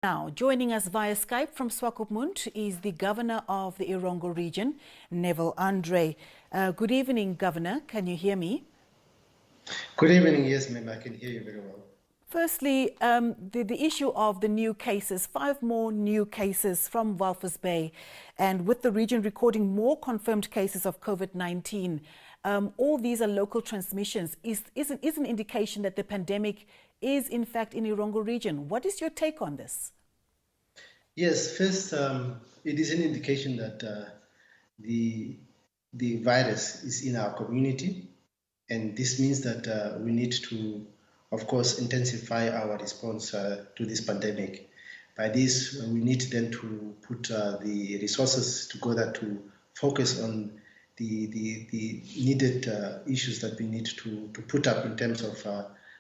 Now, joining us via Skype from Swakopmund is the Governor of the Erongo region, Neville Andre. Good evening, Governor. Can you hear me? Good evening. Yes, ma'am. I can hear you very well. Firstly, the issue of the new cases, 5 more new cases from Walvis Bay, and with the region recording more confirmed cases of COVID-19, all these are local transmissions, is an indication that the pandemic is in fact in Erongo region. What is your take on this? Yes, first, it is an indication that the virus is in our community, and this means that we need to, of course, intensify our response to this pandemic. By this, we need then to put the resources together to focus on the needed issues that we need to put up in terms of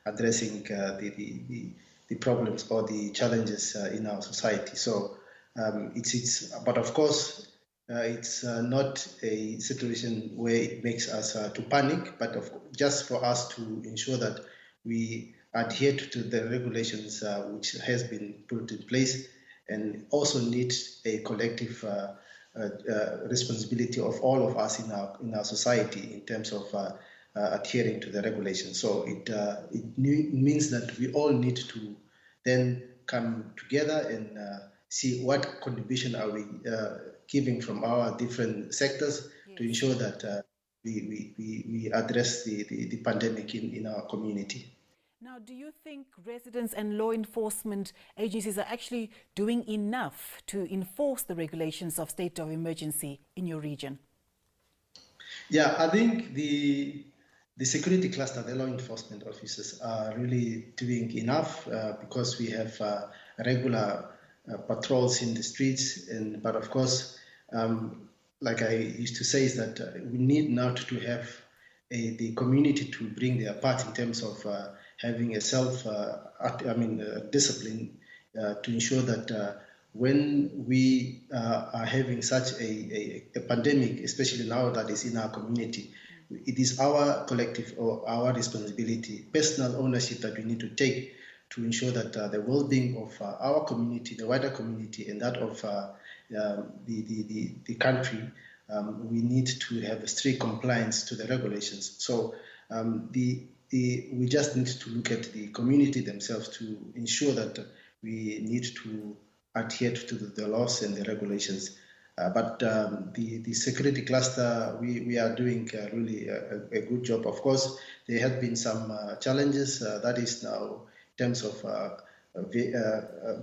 addressing the problems or the challenges in our society. So but of course, it's not a situation where it makes us to panic, but just for us to ensure that we adhere to the regulations which has been put in place, and also need a collective responsibility of all of us in our society in terms of adhering to the regulations. So it means that we all need to then come together and see what contribution are we giving from our different sectors to ensure that we address the pandemic in our community. Now, do you think residents and law enforcement agencies are actually doing enough to enforce the regulations of state of emergency in your region? Yeah, I think the security cluster, the law enforcement officers are really doing enough because we have regular patrols in the streets. But of course, like I used to say, is that we need now to have the community to bring their part in terms of having a discipline to ensure that when we are having such a pandemic, especially now that is in our community, it is our collective or our responsibility, personal ownership that we need to take to ensure that the well-being of our community, the wider community, and that of the country, we need to have a strict compliance to the regulations. So we just need to look at the community themselves to ensure that we need to adhere to the laws and the regulations. But the security cluster, we are doing really a good job. Of course, there have been some challenges. That is now in terms of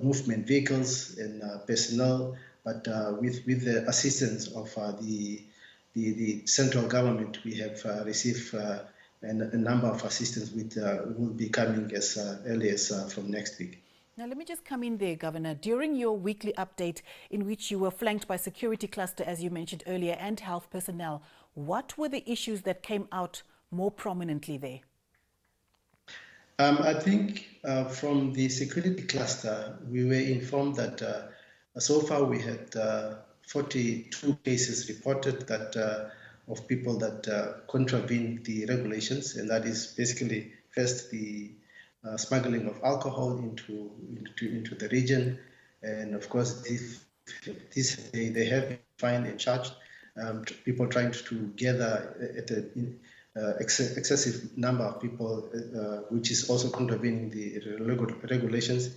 movement vehicles and personnel. But with the assistance of the central government, we have received a number of assistance which will be coming as early as from next week. Now, let me just come in there, Governor. During your weekly update, in which you were flanked by security cluster, as you mentioned earlier, and health personnel, what were the issues that came out more prominently there? I think from the security cluster, we were informed that so far we had 42 cases reported that of people that contravened the regulations, and that is basically first the smuggling of alcohol into the region, and of course they have been fined and charged. People trying to gather at an excessive number of people, which is also contravening the regulations,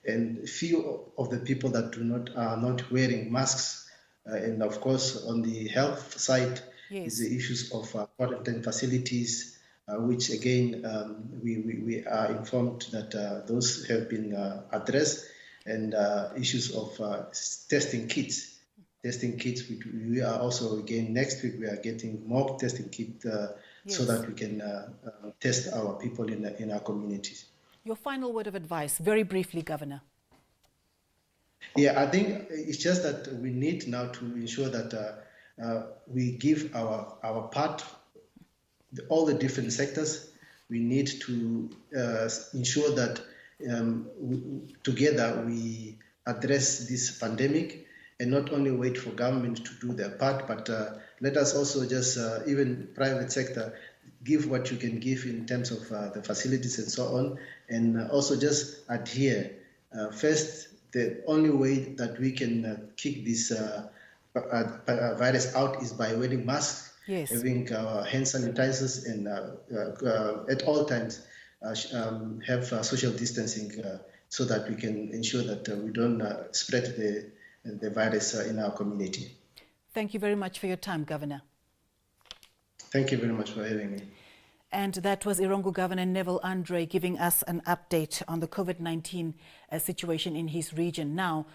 and few of the people that are not wearing masks, and of course on the health side. Yes. Is the issues of quarantine facilities, which again we are informed that those have been addressed, and issues of testing kits. We are also, again, next week we are getting more testing kits yes. So that we can test our people in our communities. Your final word of advice, very briefly, Governor. Yeah, I think it's just that we need now to ensure that we give our part, all the different sectors. We need to ensure that together we address this pandemic, and not only wait for government to do their part, but let us also just, even private sector, give what you can give in terms of the facilities and so on, and also just adhere. First, the only way that we can kick this virus out is by wearing masks, Yes. having hand sanitizers, and at all times have social distancing so that we can ensure that we don't spread the virus in our community. Thank you very much for your time, Governor. Thank you very much for having me. And that was Erongo Governor Neville Andre giving us an update on the COVID-19 situation in his region. Now,